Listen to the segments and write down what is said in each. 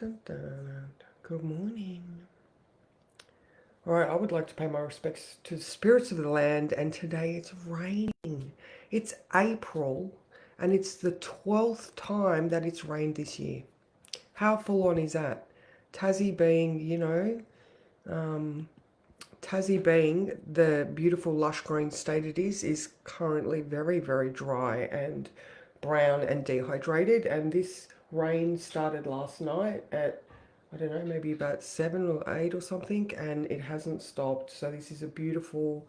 Dun, dun, dun. Good morning. All right, I would like to pay my respects to the spirits of the land, and today it's raining. It's April, and it's the 12th time that it's rained this year. How full on is that? Tassie being, Tassie being the beautiful lush green state it is currently very, very dry and brown and dehydrated. And this rain started last night at, I don't know, maybe about 7 or 8 or something, and it hasn't stopped. So this is a beautiful,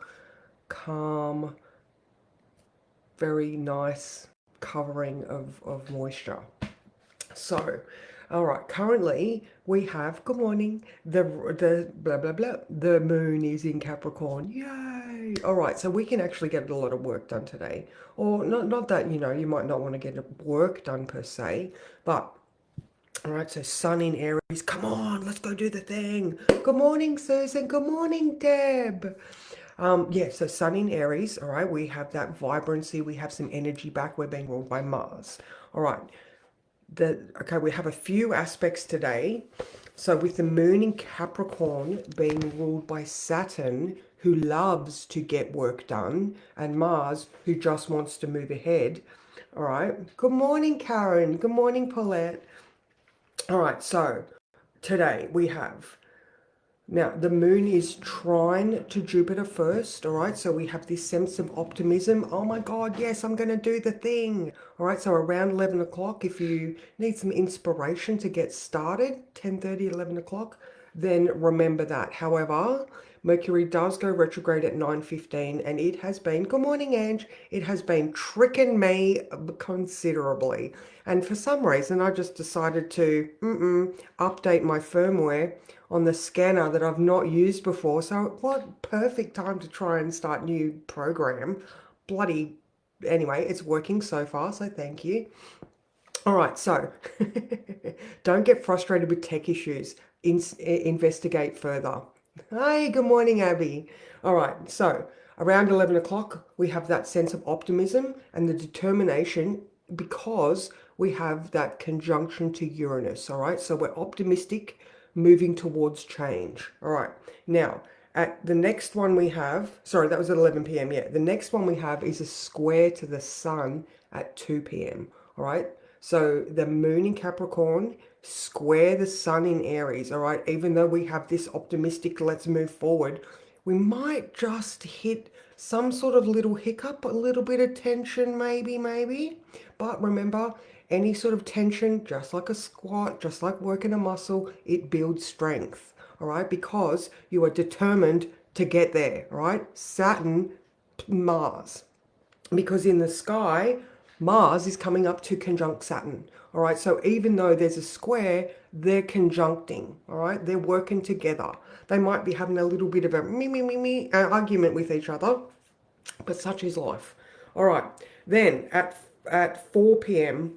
calm, very nice covering of moisture. So, all right, currently we have, good morning, the blah blah blah, the moon is in Capricorn. Yay! All right, so we can actually get a lot of work done today. Or not that, you might not want to get work done per se, but all right, so Sun in Aries, come on, let's go do the thing. Good morning, Susan. Good morning, Deb. Yeah, so Sun in Aries, all right, we have that vibrancy, we have some energy back. We're being ruled by Mars. All right, okay, we have a few aspects today. So with the moon in Capricorn being ruled by Saturn, who loves to get work done, and Mars, who just wants to move ahead. All right. Good morning, Karen. Good morning, Paulette. All right, so today we have, now the moon is trine to Jupiter first, all right? So we have this sense of optimism. Oh my God, yes, I'm going to do the thing. All right, so around 11 o'clock, if you need some inspiration to get started, 10:30, 11 o'clock, then remember that. However, Mercury does go retrograde at 9:15, and it has been, good morning, Ange, it has been tricking me considerably. And for some reason, I just decided to update my firmware on the scanner that I've not used before. So what perfect time to try and start new program. Bloody, anyway, it's working so far, so thank you. All right, so don't get frustrated with tech issues. Investigate further. Hi, good morning, Abby. All right, so around 11 o'clock, we have that sense of optimism and the determination because we have that conjunction to Uranus. All right, so we're optimistic, moving towards change. All right, now at the next one we have, sorry, that was at 11 p.m. Yeah, the next one we have is a square to the sun at 2 p.m. All right, so the moon in Capricorn square the sun in Aries. All right, even though we have this optimistic, let's move forward, we might just hit some sort of little hiccup, a little bit of tension, maybe. But remember, any sort of tension, just like a squat, just like working a muscle, it builds strength. All right, because you are determined to get there. All right, Saturn, Mars, because in the sky, Mars is coming up to conjunct Saturn. All right, so even though there's a square, they're conjuncting. All right, they're working together. They might be having a little bit of a me argument with each other, but such is life. All right, then at 4 p.m.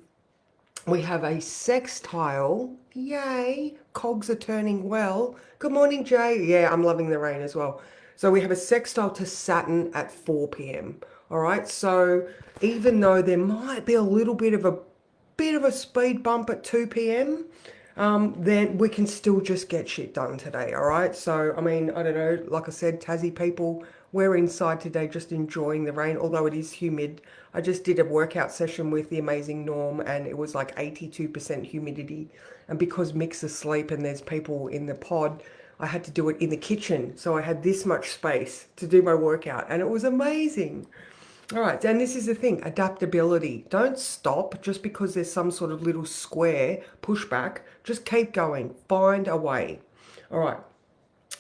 we have a sextile. Yay, cogs are turning well. Good morning, Jay. Yeah, I'm loving the rain as well. So we have a sextile to Saturn at 4 p.m. All right, so even though there might be a little bit of a speed bump at 2 p.m., then we can still just get shit done today, all right? So, I mean, I don't know, like I said, Tassie people, we're inside today just enjoying the rain, although it is humid. I just did a workout session with the amazing Norm, and it was like 82% humidity. And because Mick's asleep and there's people in the pod, I had to do it in the kitchen. So I had this much space to do my workout, and it was amazing. All right, and this is the thing, adaptability. Don't stop just because there's some sort of little square pushback. Just keep going. Find a way. All right.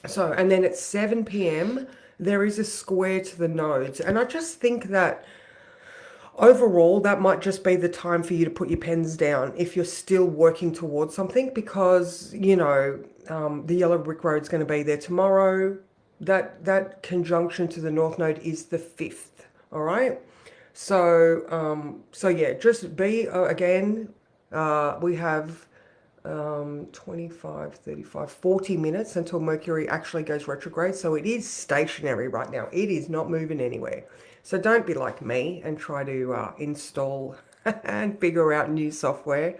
So, and then at 7 p.m., there is a square to the nodes. And I just think that overall, that might just be the time for you to put your pens down if you're still working towards something because, the yellow brick road's going to be there tomorrow. That conjunction to the north node is the 5th. All right. So yeah, just be again. We have 25, 35, 40 minutes until Mercury actually goes retrograde. So it is stationary right now. It is not moving anywhere. So don't be like me and try to install and figure out new software.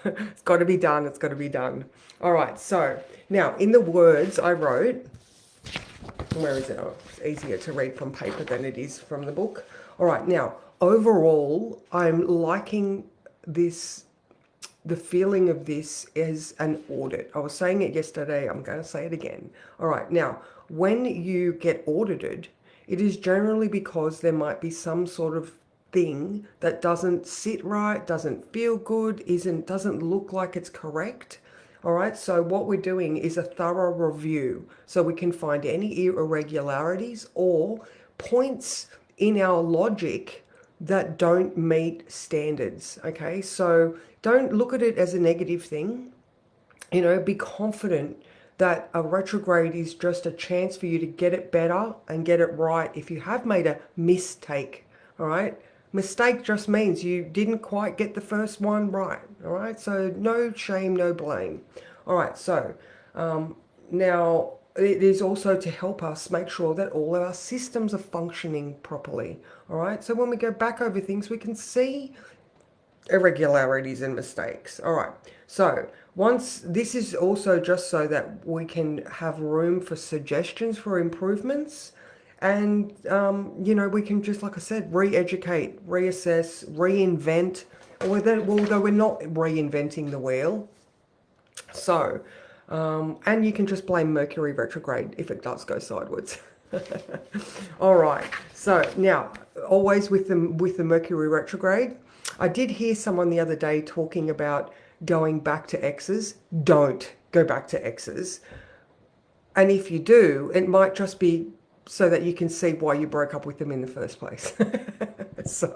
It's got to be done. It's got to be done. All right. So now in the words I wrote, where is it? Oh, it's easier to read from paper than it is from the book. All right. Now, overall, I'm liking this, the feeling of this is an audit. I was saying it yesterday. I'm going to say it again. All right. Now, when you get audited, it is generally because there might be some sort of thing that doesn't sit right, doesn't feel good, doesn't look like it's correct. All right, so what we're doing is a thorough review so we can find any irregularities or points in our logic that don't meet standards. Okay, so don't look at it as a negative thing. You know, be confident that a retrograde is just a chance for you to get it better and get it right if you have made a mistake. All right, mistake just means you didn't quite get the first one right. All right, so no shame, no blame. All right, so now it is also to help us make sure that all of our systems are functioning properly. All right, so when we go back over things, we can see irregularities and mistakes. All right, so once this is also just so that we can have room for suggestions for improvements. And, you know, we can just, like I said, re-educate, reassess, reinvent, although we're not reinventing the wheel. So, and you can just blame Mercury retrograde if it does go sideways. All right. So now, always with the Mercury retrograde, I did hear someone the other day talking about going back to exes. Don't go back to exes. And if you do, it might just be so that you can see why you broke up with them in the first place. So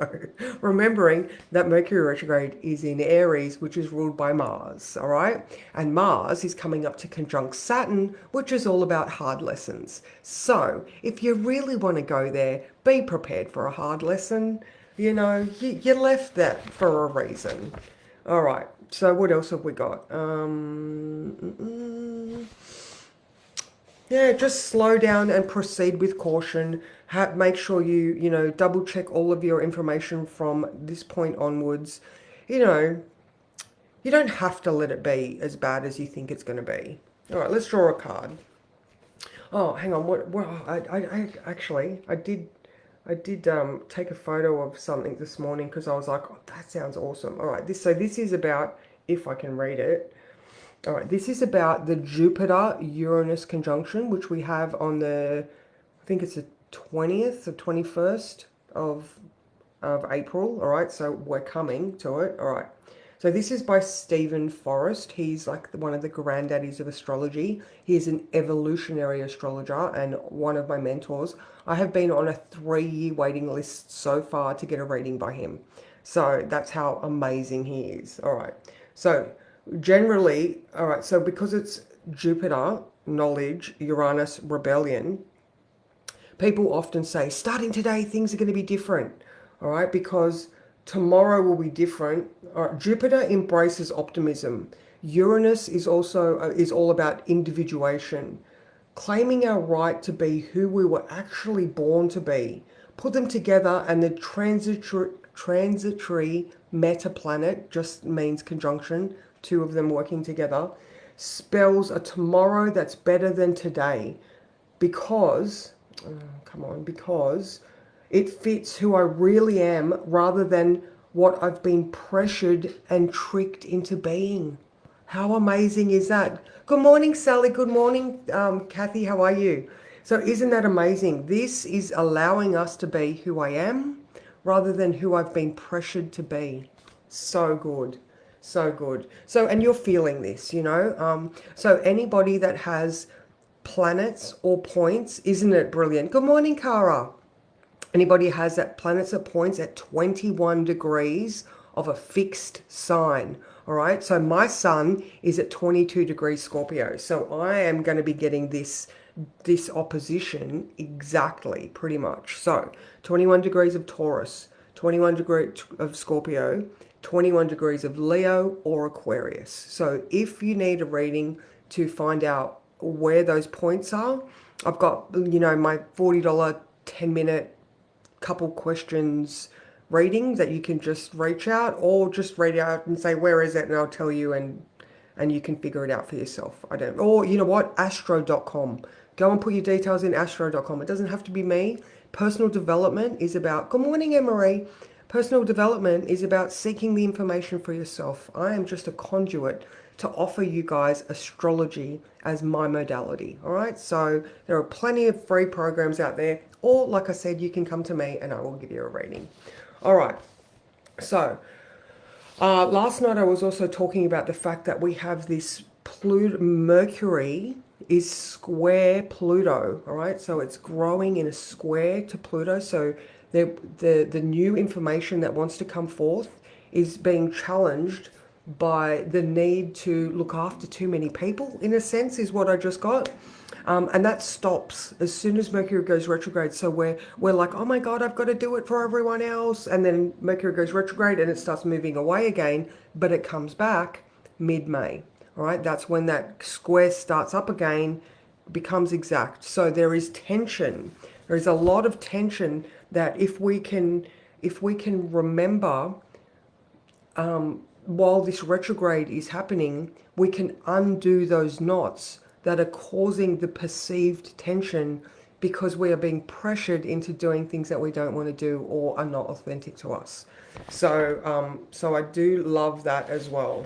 remembering that Mercury retrograde is in Aries, which is ruled by Mars, all right? And Mars is coming up to conjunct Saturn, which is all about hard lessons. So if you really want to go there, be prepared for a hard lesson. You know, you left that for a reason. All right, so what else have we got? Yeah, just slow down and proceed with caution. Make sure you know, double check all of your information from this point onwards. You know, you don't have to let it be as bad as you think it's going to be. All right, let's draw a card. Oh, hang on. What I did take a photo of something this morning because I was like, oh, that sounds awesome. All right, this is about, if I can read it. All right, this is about the Jupiter-Uranus conjunction, which we have on the, I think it's the 20th or 21st of April. All right, so we're coming to it. All right, so this is by Stephen Forrest. He's like one of the granddaddies of astrology. He is an evolutionary astrologer and one of my mentors. I have been on a 3-year waiting list so far to get a reading by him. So that's how amazing he is. All right, so generally, all right, so because it's Jupiter, knowledge, Uranus, rebellion, people often say, starting today, things are going to be different, all right, because tomorrow will be different. All right, Jupiter embraces optimism. Uranus is also is all about individuation, claiming our right to be who we were actually born to be. Put them together, and the transitory meta planet just means conjunction. Two of them working together spells a tomorrow that's better than today, because because it fits who I really am rather than what I've been pressured and tricked into being. How amazing is that? Good morning, Sally. Good morning, Kathy. How are you? So isn't that amazing? This is allowing us to be who I am rather than who I've been pressured to be. So good. So good. So, and you're feeling this, you know. So anybody that has planets or points, isn't it brilliant? Good morning, Cara. Anybody has that planets or points at 21 degrees of a fixed sign. All right. So my sun is at 22 degrees Scorpio. So I am going to be getting this opposition exactly, pretty much. So 21 degrees of Taurus, 21 degrees of Scorpio, 21 degrees of Leo or Aquarius. So if you need a reading to find out where those points are, I've got, you know, my $40 10-minute couple questions reading that you can just reach out, or just read out and say, where is it? And I'll tell you, and you can figure it out for yourself. I don't, or you know what? Astro.com. Go and put your details in astro.com. It doesn't have to be me. Personal development is about, good morning, Emery. Personal development is about seeking the information for yourself. I am just a conduit to offer you guys astrology as my modality. All right. So there are plenty of free programs out there. Or like I said, you can come to me and I will give you a reading. All right. So last night I was also talking about the fact that we have this Mercury is square Pluto. All right. So it's growing in a square to Pluto. So the new information that wants to come forth is being challenged by the need to look after too many people, in a sense, is what I just got. And that stops as soon as Mercury goes retrograde. So we're like, oh my God, I've got to do it for everyone else. And then Mercury goes retrograde and it starts moving away again, but it comes back mid-May. All right, that's when that square starts up again, becomes exact. So there is tension. There is a lot of tension that if we can remember, while this retrograde is happening, we can undo those knots that are causing the perceived tension because we are being pressured into doing things that we don't want to do or are not authentic to us. So I do love that as well.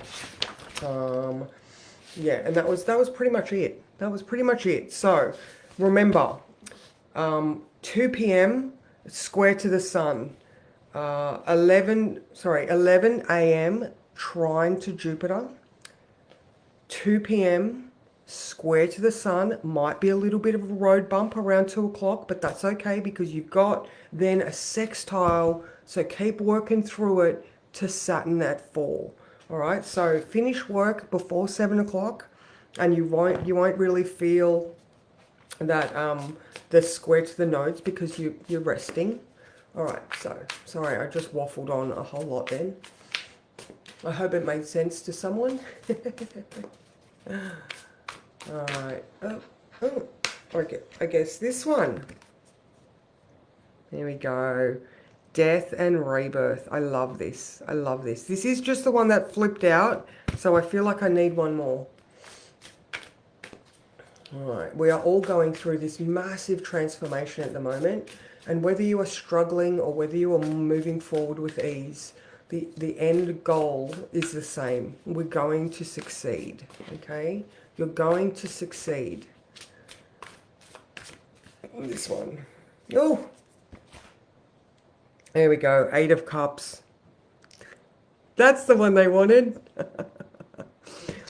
Yeah, and that was pretty much it. That was pretty much it. So remember, 2 p.m. square to the sun. 11 a.m. trine to Jupiter. 2 p.m. square to the sun. Might be a little bit of a road bump around 2 o'clock, but that's okay because you've got then a sextile. So keep working through it to Saturn at 4. All right. So finish work before 7 o'clock, and you won't really feel that the square to the nodes because you're resting. All right. So sorry, I just waffled on a whole lot then. I hope it made sense to someone. All right. Oh, okay. I guess this one. There we go. Death and rebirth. I love this. I love this. This is just the one that flipped out, so I feel like I need one more. All right. We are all going through this massive transformation at the moment, and whether you are struggling or whether you are moving forward with ease, the end goal is the same. We're going to succeed. Okay? You're going to succeed. This one. Oh! There we go. 8 of Cups. That's the one they wanted.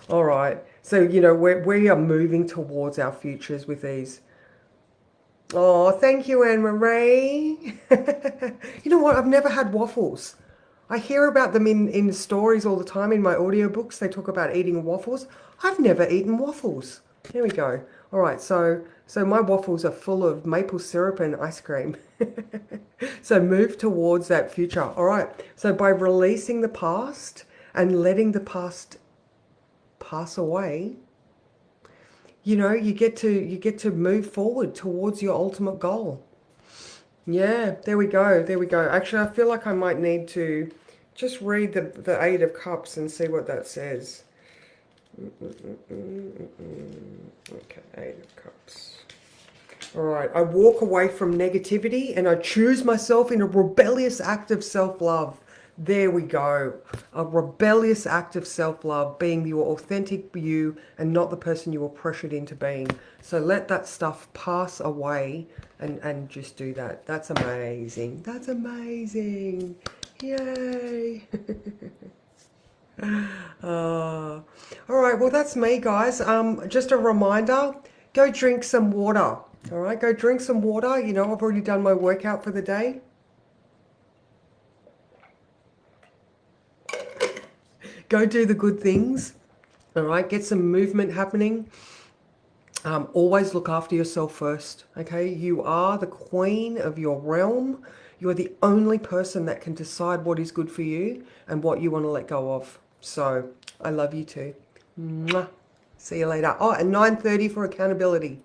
All right. So, you know, we are moving towards our futures with these. Oh, thank you, Anne-Marie. You know what? I've never had waffles. I hear about them in stories all the time in my audiobooks. They talk about eating waffles. I've never eaten waffles. There we go. All right, so my waffles are full of maple syrup and ice cream. So move towards that future. All right, so by releasing the past and letting the past pass away, you know, you get to move forward towards your ultimate goal. Yeah, there we go. There we go. Actually, I feel like I might need to just read the 8 of Cups and see what that says. Okay, 8 of Cups. All right, I walk away from negativity and I choose myself in a rebellious act of self-love. There we go. A rebellious act of self-love, being your authentic you and not the person you were pressured into being. So let that stuff pass away and just do that. That's amazing. That's amazing. Yay. All right, well, that's me, guys. Just a reminder, go drink some water. All right, go drink some water. You know, I've already done my workout for the day. Go do the good things. All right, get some movement happening. Always look after yourself first. Okay, you are the queen of your realm. You are the only person that can decide what is good for you and what you want to let go of. So I love you too. Mwah. See you later. Oh, at 9:30 for accountability.